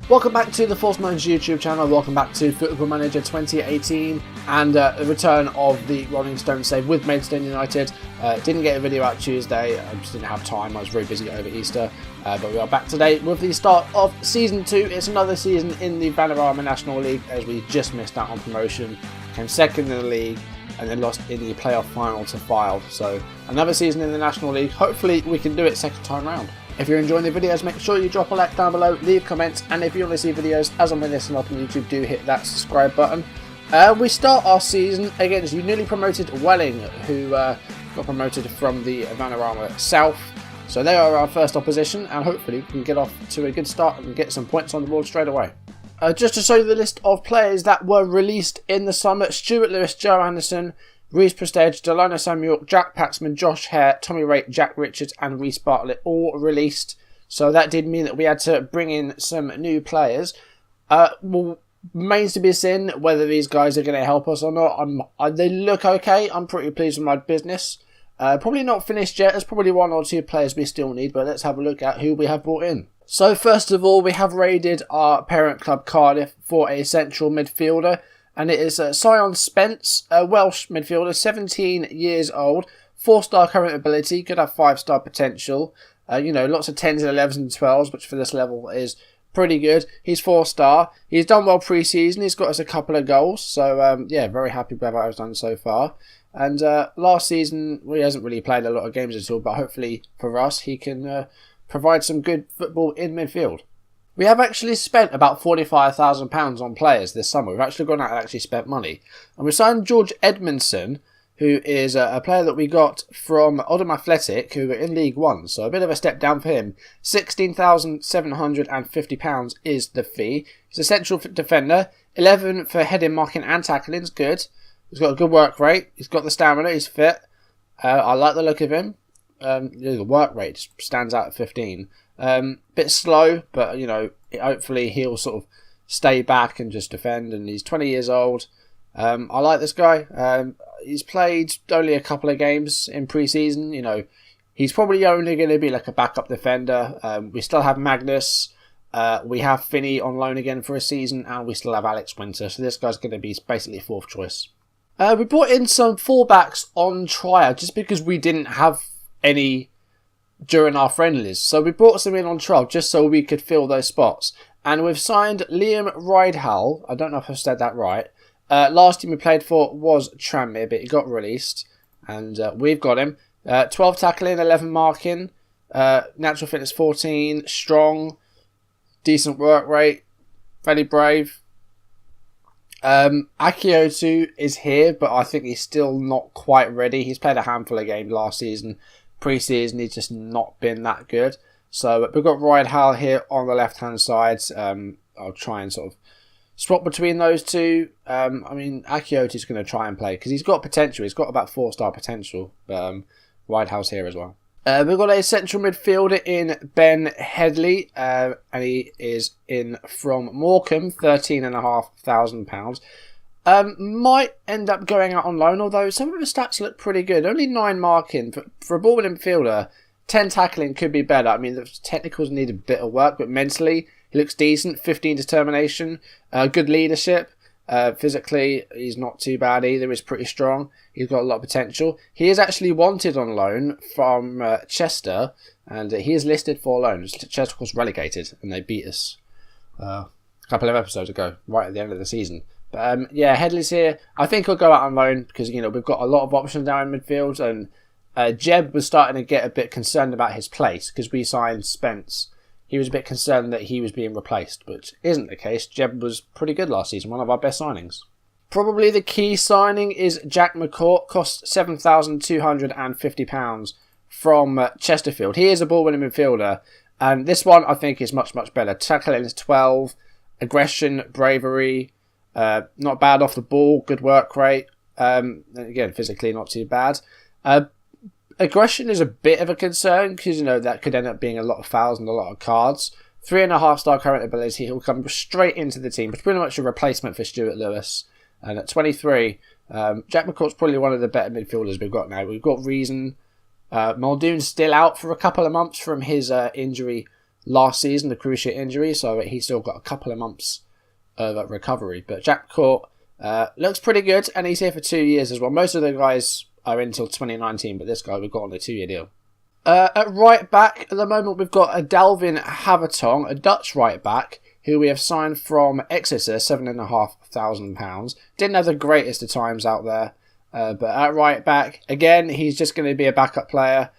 Welcome back to the Force Minds YouTube channel, welcome back to Football Manager 2018 and the return of the Rolling Stone save with Maidstone United. Didn't get a video out Tuesday, I just didn't have time, I was very busy over Easter. But we are back today with the start of Season 2. It's another season in the Vanarama National League as we just missed out on promotion, came second in the league and then lost in the playoff final to Fylde. So another season in the National League, hopefully we can do it second time round. If you're enjoying the videos, make sure you drop a like down below, leave comments, and if you want to see videos as I'm listing up on YouTube, do hit that subscribe button. We start our season against newly promoted Welling, who got promoted from the Vanarama South. So they are our first opposition, and hopefully we can get off to a good start and get some points on the board straight away. Just to show you the list of players that were released in the summer: Stuart Lewis, Joe Anderson, Reece Prestage, Delano Samuel, Jack Paxman, Josh Hare, Tommy Raitt, Jack Richards and Reece Bartlett all released. So that did mean that we had to bring in some new players. Well, remains to be seen whether these guys are going to help us or not. They look okay. I'm pretty pleased with my business. Probably not finished yet. There's probably one or two players we still need, but let's have a look at who we have brought in. So first of all, we have raided our parent club Cardiff for a central midfielder. And it is Sion Spence, a Welsh midfielder, 17 years old, 4-star current ability, could have 5-star potential. You know, lots of 10s and 11s and 12s, which for this level is pretty good. He's 4-star. He's done well pre-season. He's got us a couple of goals. So, yeah, very happy with what I've done so far. And last season, he hasn't really played a lot of games at all, but hopefully for us, he can provide some good football in midfield. We have actually spent about £45,000 on players this summer. We've actually gone out and actually spent money. And we signed George Edmondson, who is a player that we got from Oldham Athletic, who are in League One. So a bit of a step down for him. £16,750 is the fee. He's a central defender. 11 for heading, marking and tackling is good. He's got a good work rate. He's got the stamina. He's fit. I like the look of him. The work rate just stands out at 15. Bit slow, but you know, hopefully he'll sort of stay back and just defend. And he's 20 years old. I like this guy. He's played only a couple of games in pre-season. You know, he's probably only going to be like a backup defender. We still have Magnus. We have Finney on loan again for a season, and we still have Alex Winter. So this guy's going to be basically fourth choice. We brought in some fullbacks on trial just because we didn't have any during our friendlies. So we brought some in on trial just so we could fill those spots. And we've signed Liam Rydhall. I don't know if I've said that right. Last team we played for was Tranmere, but he got released. And we've got him. 12 tackling, 11 marking. Natural fitness 14. Strong. Decent work rate. Very brave. Akiotu is here, but I think he's still not quite ready. He's played a handful of games last season. Pre-season, he's just not been that good. So we've got Rydhall here on the left-hand side. I'll try and sort of swap between those two. I mean, Akiotu's going to try and play because he's got potential. He's got about 4-star potential. But Rydhall's here as well. We've got a central midfielder in Ben Headley, and he is in from Morecambe, £13,500. Might end up going out on loan, although some of his stats look pretty good. Only 9 marking. For a ball midfielder, 10 tackling could be better. I mean, the technicals need a bit of work, but mentally, he looks decent. 15 determination, good leadership. Physically, he's not too bad either. He's pretty strong. He's got a lot of potential. He is actually wanted on loan from Chester, and he is listed for loan. Chester was relegated, and they beat us a couple of episodes ago, right at the end of the season. But yeah, Headley's here. I think he'll go out on loan because, you know, we've got a lot of options down in midfield, and Jeb was starting to get a bit concerned about his place because we signed Spence. He was a bit concerned that he was being replaced, which isn't the case. Jeb was pretty good last season, one of our best signings. Probably the key signing is Jack McCourt, cost £7,250 from Chesterfield. He is a ball-winning midfielder, and this one I think is much, much better. Tackling is 12, aggression, bravery, not bad off the ball, good work rate. Again, physically not too bad. Aggression is a bit of a concern because, you know, that could end up being a lot of fouls and a lot of cards. 3.5-star current ability. He'll come straight into the team. It's pretty much a replacement for Stuart Lewis. And at 23, Jack McCourt's probably one of the better midfielders we've got now. We've got Reason. Muldoon's still out for a couple of months from his injury last season, the cruciate injury, so he's still got a couple of months of recovery. But Jack Court looks pretty good, and he's here for 2 years as well. Most of the guys are until 2019, but this guy we've got on a 2-year deal. At right back, at the moment, we've got a Dalvin Havertong, a Dutch right back, who we have signed from Exeter, £7,500. Didn't have the greatest of times out there, but at right back, again, he's just going to be a backup player.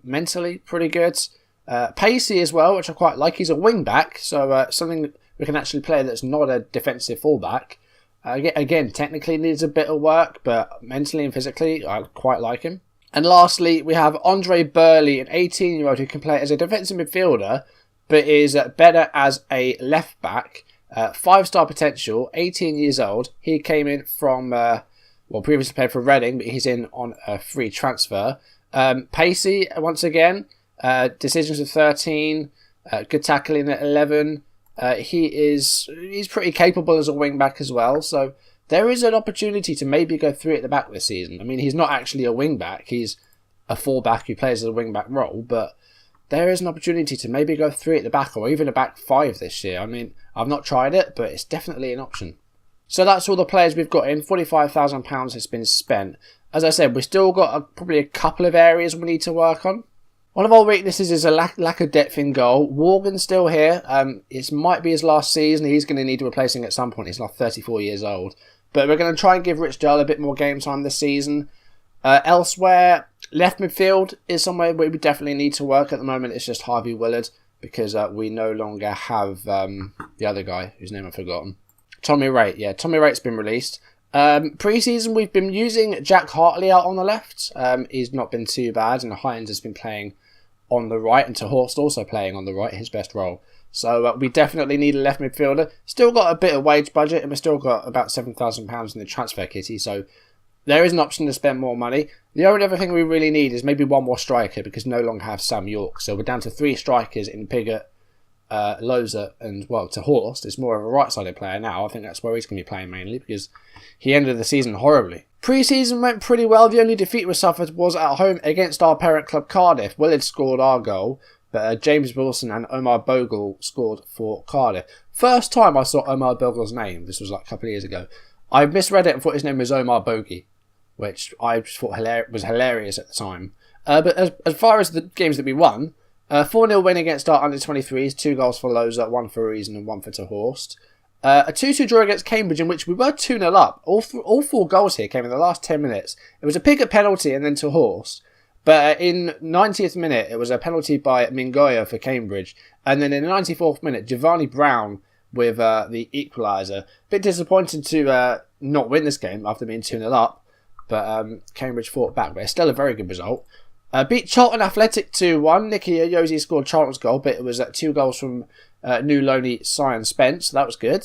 Mentally, pretty good. Pacey as well, which I quite like. He's a wing back, so something we can actually play that's not a defensive fullback. Again, technically needs a bit of work, but mentally and physically, I quite like him. And lastly, we have Andre Burley, an 18-year-old who can play as a defensive midfielder, but is better as a left back. 5-star potential, 18 years old. He came in from, previously played for Reading, but he's in on a free transfer. Pacey, once again, decisions of 13, good tackling at 11. He's pretty capable as a wing back as well, so there is an opportunity to maybe go 3 at the back this season. I mean, he's not actually a wing back, he's a fullback who plays as a wing back role, but there is an opportunity to maybe go 3 at the back or even a back 5 this year. I mean, I've not tried it, but it's definitely an option. So that's all the players we've got in. £45,000 has been spent. As I said, we've still got probably a couple of areas we need to work on. One of our weaknesses is a lack of depth in goal. Morgan's still here. It might be his last season. He's going to need replacing at some point. He's like 34 years old. But we're going to try and give Rich Dale a bit more game time this season. Elsewhere, left midfield is somewhere where we definitely need to work. At the moment, it's just Harvey Willard because we no longer have the other guy whose name I've forgotten. Tommy Wright. Yeah, Tommy Wright's been released. Pre-season, we've been using Jack Hartley out on the left. He's not been too bad, and Hines has been playing on the right, and Horst also playing on the right, his best role. So we definitely need a left midfielder. Still got a bit of wage budget, and we've still got about £7,000 in the transfer kitty, so there is an option to spend more money. The only other thing we really need is maybe one more striker, because we no longer have Sam York. So we're down to 3 strikers in Piggott, Loza, and, to Horst. It's more of a right-sided player now. I think that's where he's going to be playing mainly, because he ended the season horribly. Pre-season went pretty well. The only defeat we suffered was at home against our parent club Cardiff. Willard scored our goal, but James Wilson and Omar Bogle scored for Cardiff. First time I saw Omar Bogle's name, this was like a couple of years ago. I misread it and thought his name was Omar Bogey, which I just thought was hilarious at the time. But as far as the games that we won, 4-0 win against our under-23s, 2 goals for Loza, 1 for Reason and 1 for Horst. A 2-2 draw against Cambridge in which we were 2-0 up. All 4 goals here came in the last 10 minutes. It was a Piggott penalty and then to Horst. But in 90th minute, it was a penalty by Mingoya for Cambridge. And then in the 94th minute, Giovanni Brown with the equaliser. Bit disappointed to not win this game after being 2-0 up. But Cambridge fought back. But it's still a very good result. Beat Charlton Athletic 2-1. Nicky Ayoze scored Charlton's goal, but it was 2 goals from new loanee Cyan Spence, so that was good.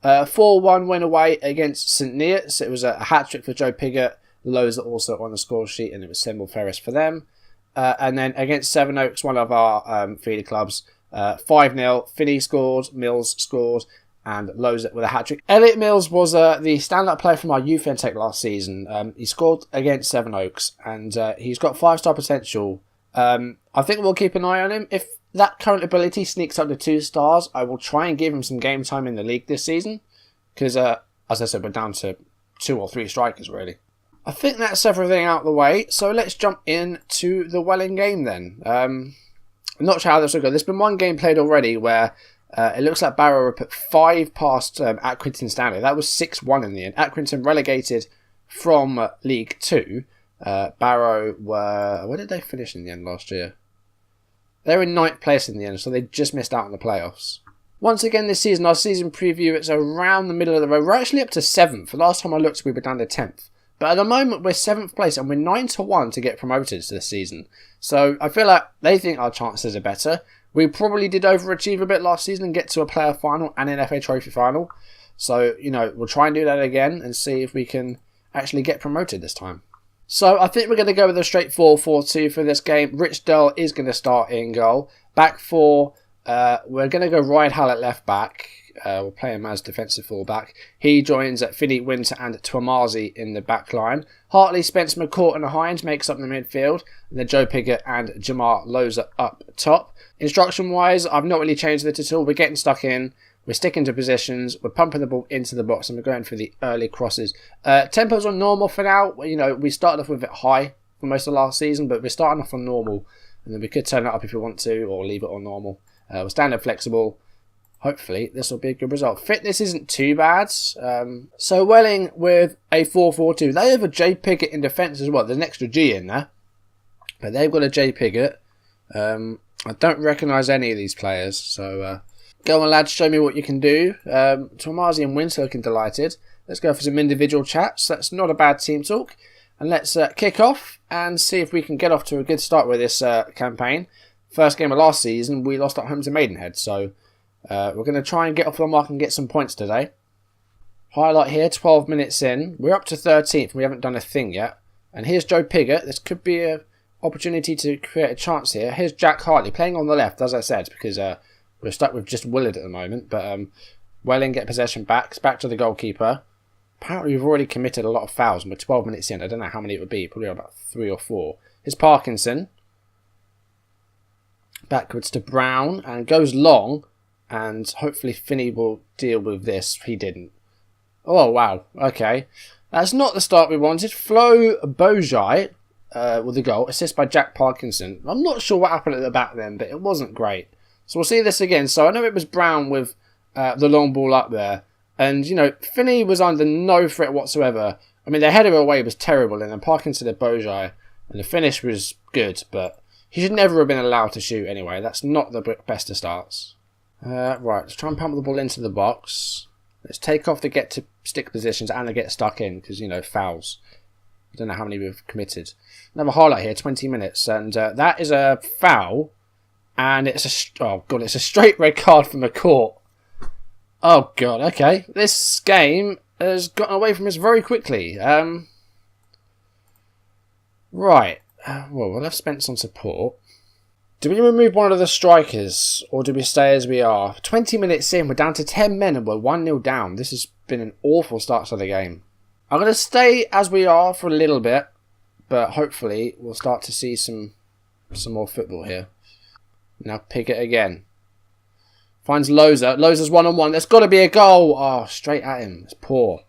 4-1 win away against St Neots. It was a hat-trick for Joe Piggott. Loza also on the score sheet, and it was Semble Ferris for them. And then against Sevenoaks, one of our feeder clubs, 5-0. Finney scored, Mills scored, and Loza with a hat-trick. Elliot Mills was the stand-up player from our youth intake last season. He scored against Sevenoaks, and he's got 5-star potential. I think we'll keep an eye on him. If that current ability sneaks up to 2 stars, I will try and give him some game time in the league this season. Because, as I said, we're down to 2 or 3 strikers, really. I think that's everything out of the way. So let's jump into the Welling game then. I'm not sure how this will go. There's been one game played already where it looks like Barrow were put 5 past Accrington Stanley. That was 6-1 in the end. Accrington relegated from League 2. Barrow were... Where did they finish in the end last year? They were in 9th place in the end, so they just missed out on the playoffs. Once again this season, our season preview, it's around the middle of the road. We're actually up to 7th. The last time I looked, we were down to 10th. But at the moment, we're 7th place and we're 9-1 to get promoted this season. So I feel like they think our chances are better. We probably did overachieve a bit last season and get to a player final and an FA Trophy final. So, we'll try and do that again and see if we can actually get promoted this time. So I think we're going to go with a straight 4-4-2 for this game. Rich Dell is going to start in goal. Back 4, We're going to go Ryan Hall at left back. We'll play him as defensive fullback. He joins Finney, Winter and Twamazi in the back line. Hartley, Spence, McCourt and Hines makes up the midfield. And then Joe Pigott and Jamar Loza up top. Instruction-wise, I've not really changed it at all. We're getting stuck in. We're sticking to positions. We're pumping the ball into the box and we're going for the early crosses. Tempo's on normal for now. You know, we started off with it high for most of last season, but we're starting off on normal. And then we could turn it up if we want to or leave it on normal. We're standing flexible. Hopefully, this will be a good result. Fitness isn't too bad. So Welling with a 4-4-2. They have a J Pigott in defence as well. There's an extra G in there. But they've got a J Pigott. I don't recognise any of these players. So go on, lads. Show me what you can do. Tomazi and Winter looking delighted. Let's go for some individual chats. That's not a bad team talk. And let's kick off and see if we can get off to a good start with this campaign. First game of last season, we lost at home to Maidenhead. So we're going to try and get off the mark and get some points today. Highlight here, 12 minutes in. We're up to 13th. We haven't done a thing yet. And here's Joe Pigott. This could be an opportunity to create a chance here. Here's Jack Hartley playing on the left, as I said, because we're stuck with just Willard at the moment. But Welling get possession back. It's back to the goalkeeper. Apparently we've already committed a lot of fouls. And we're 12 minutes in. I don't know how many it would be. Probably about 3 or 4. Here's Parkinson. Backwards to Brown. And goes long. And hopefully Finney will deal with this. He didn't. Oh, wow. Okay. That's not the start we wanted. Flo Bojai with the goal. Assist by Jack Parkinson. I'm not sure what happened at the back then, but it wasn't great. So we'll see this again. So I know it was Brown with the long ball up there. And, you know, Finney was under no threat whatsoever. I mean, the header away was terrible. And then Parkinson at Bojai. And the finish was good. But he should never have been allowed to shoot anyway. That's not the best of starts. Right, let's try and pump the ball into the box. Let's take off the get to stick positions and the get stuck in because, you know, fouls. I don't know how many we've committed. Another highlight here, 20 minutes. And that is a foul. And it's it's a straight red card from the court. Oh, God, okay. This game has gotten away from us very quickly. Right. Well, we'll have Spence on support. Do we remove one of the strikers, or do we stay as we are? 20 minutes in, we're down to 10 men and we're 1-0 down. This has been an awful start to the game. I'm going to stay as we are for a little bit, but hopefully we'll start to see some more football here. Now Pigott again. Finds Loza. Loza's one-on-one. There's got to be a goal. Oh, straight at him. It's poor.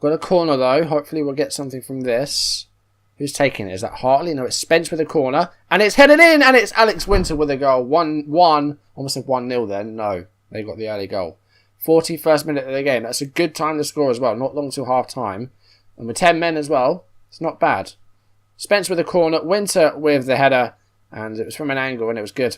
Got a corner though. Hopefully we'll get something from this. Who's taking it? Is that Hartley? No, it's Spence with a corner. And it's headed in. And it's Alex Winter with a goal. 1-1. Almost said 1-0 then. No. They got the early goal. 41st minute of the game. That's a good time to score as well. Not long till half time. And with 10 men as well. It's not bad. Spence with a corner. Winter with the header. And it was from an angle and it was good.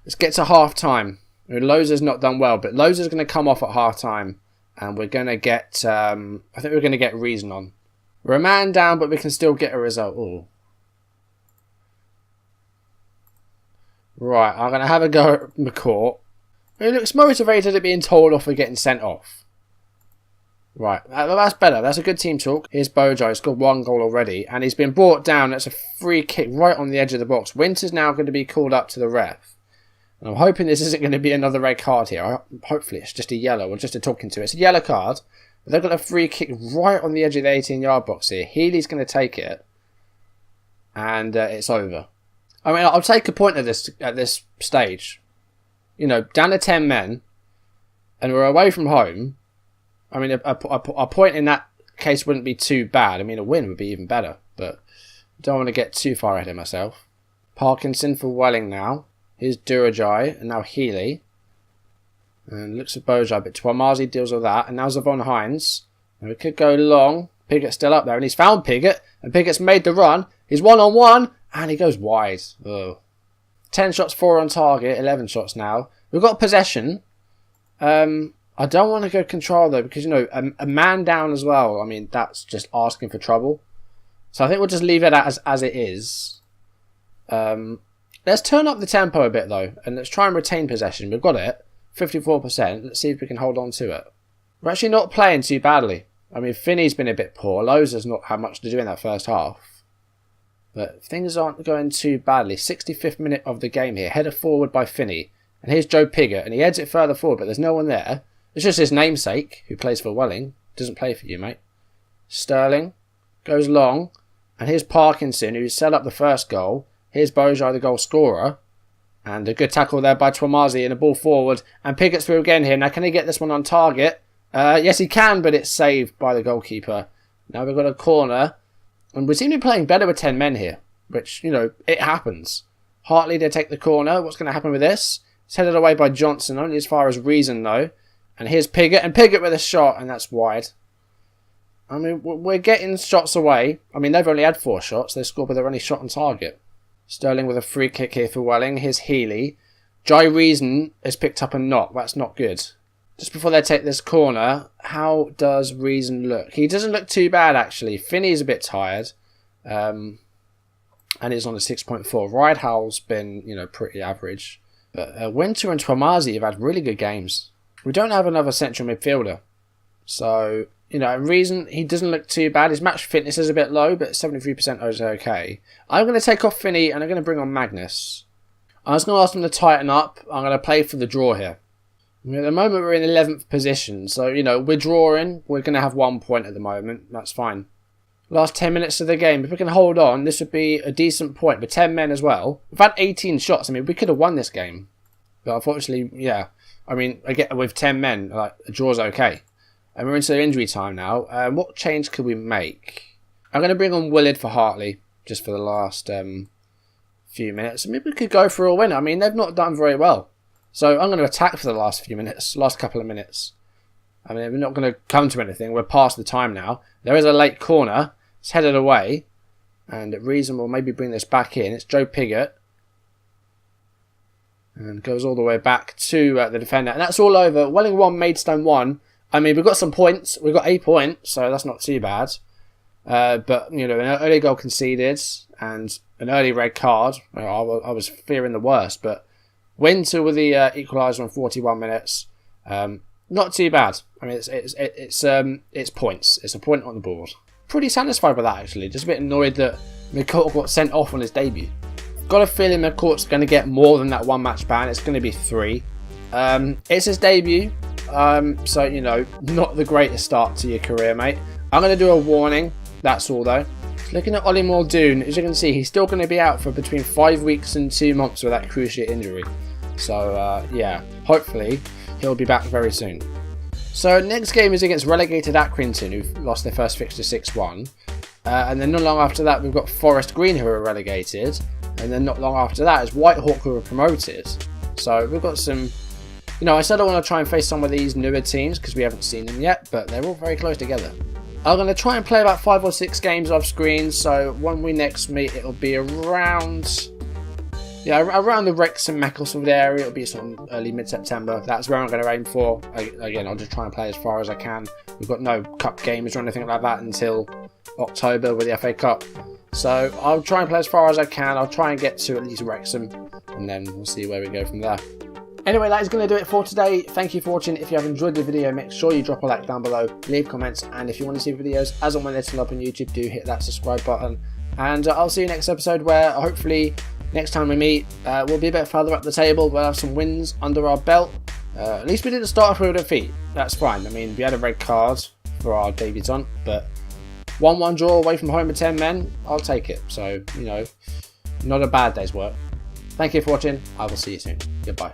Let's get to half time. Loza's not done well. But Loza's going to come off at half time. And we're going to get... I think we're going to get Reason on. We're a man down, but we can still get a result. Ooh. Right, I'm going to have a go at McCourt. He looks motivated at being told off for getting sent off. Right, that's better. That's a good team talk. Here's Bojai. He's got 1 goal already. And he's been brought down. That's a free kick right on the edge of the box. Winter's now going to be called up to the ref. And I'm hoping this isn't going to be another red card here. Hopefully it's just a yellow or just a talking to. It's a yellow card. They've got a free kick right on the edge of the 18-yard box here. Healy's going to take it. And it's over. I mean, I'll take a point at this stage. You know, down to 10 men. And we're away from home. I mean, a point in that case wouldn't be too bad. I mean, a win would be even better. But I don't want to get too far ahead of myself. Parkinson for Welling now. Here's Durajai. And now Healy. And looks at Bojai, but Twamazi deals with that. And now Zavon Hines. And we could go long. Pigott's still up there. And he's found Pigott. And Pigott's made the run. He's 1-on-1. And he goes wide. Ugh. 10 shots, 4 on target. 11 shots now. We've got possession. I don't want to go control though. Because, you know, a man down as well. I mean, that's just asking for trouble. So I think we'll just leave it as it is. Let's turn up the tempo a bit though. And let's try and retain possession. We've got it. 54%. Let's see if we can hold on to it. We're actually not playing too badly. I mean, Finney's been a bit poor. Loza's not had much to do in that first half. But things aren't going too badly. 65th minute of the game here. Header forward by Finney. And here's Joe Pigott, and he heads it further forward, but there's no one there. It's just his namesake, who plays for Welling. Doesn't play for you, mate. Sterling goes long, and here's Parkinson, who set up the first goal. Here's Bojar, the goal scorer. And a good tackle there by Twamazi, and a ball forward. And Pigott's through again here. Now, can he get this one on target? Yes, he can, but it's saved by the goalkeeper. Now we've got a corner. And we seem to be playing better with 10 men here, which, you know, it happens. Hartley, they take the corner. What's going to happen with this? It's headed away by Johnson, only as far as Reason, though. And here's Pigott, and Pigott with a shot, and that's wide. I mean, we're getting shots away. I mean, they've only had 4 shots. They scored with their only shot on target. Sterling with a free kick here for Welling. Here's Healy. Jai Reason has picked up a knock. That's not good. Just before they take this corner, how does Reason look? He doesn't look too bad, actually. Finney's a bit tired. And he's on a 6.4. Ridehal's been, you know, pretty average. But Winter and Twamazi have had really good games. We don't have another central midfielder. So, you know, Reason, he doesn't look too bad. His match fitness is a bit low, but 73% is okay. I'm going to take off Finney, and I'm going to bring on Magnus. I was going to ask him to tighten up. I'm going to play for the draw here. I mean, at the moment, we're in 11th position. So, you know, we're drawing. We're going to have 1 point at the moment. That's fine. Last 10 minutes of the game. If we can hold on, this would be a decent point. With 10 men as well. We've had 18 shots. I mean, we could have won this game. But unfortunately, yeah. I mean, again, with 10 men, like, a draw's okay. And we're into injury time now. What change could we make? I'm going to bring on Willard for Hartley. Just for the last few minutes. Maybe we could go for a win. I mean, they've not done very well. So I'm going to attack for the last few minutes. Last couple of minutes. I mean, we're not going to come to anything. We're past the time now. There is a late corner. It's headed away. And Reason will maybe bring this back in. It's Joe Pigott. And goes all the way back to the defender. And that's all over. Welling 1, Maidstone 1. I mean, we've got some points. We've got a point, so that's not too bad. But, you know, an early goal conceded and an early red card. Well, I was fearing the worst, but Winter with the equaliser on 41 minutes. Not too bad. I mean, it's points. It's a point on the board. Pretty satisfied with that, actually. Just a bit annoyed that McCourt got sent off on his debut. Got a feeling McCourt's going to get more than that 1 match ban. It's going to be 3. It's his debut. So, you know, not the greatest start to your career, mate. I'm going to do a warning. That's all, though. Looking at Ollie Muldoon, as you can see, he's still going to be out for between 5 weeks and 2 months with that cruciate injury. So, yeah, hopefully he'll be back very soon. So, next game is against relegated Accrington, who've lost their first fixture 6-1. And then not long after that, we've got Forest Green, who are relegated. And then not long after that is Whitehawk, who are promoted. So, we've got some... You know, I said I want to try and face some of these newer teams because we haven't seen them yet, but they're all very close together. I'm going to try and play about 5 or 6 games off screen, so when we next meet, it'll be around... Yeah, around the Wrexham Macclesfield area. It'll be sort of early mid-September. That's where I'm going to aim for. Again, I'll just try and play as far as I can. We've got no cup games or anything like that until October with the FA Cup. So I'll try and play as far as I can. I'll try and get to at least Wrexham, and then we'll see where we go from there. Anyway, that is going to do it for today. Thank you for watching. If you have enjoyed the video, make sure you drop a like down below, leave comments, and if you want to see videos as and when they're still up on YouTube, do hit that subscribe button. And I'll see you next episode, where hopefully next time we meet, we'll be a bit further up the table. We'll have some wins under our belt. At least we didn't start off with a defeat. That's fine. I mean, we had a red card for our debutant, but 1-1 draw away from home with 10 men, I'll take it. So, you know, not a bad day's work. Thank you for watching. I will see you soon. Goodbye.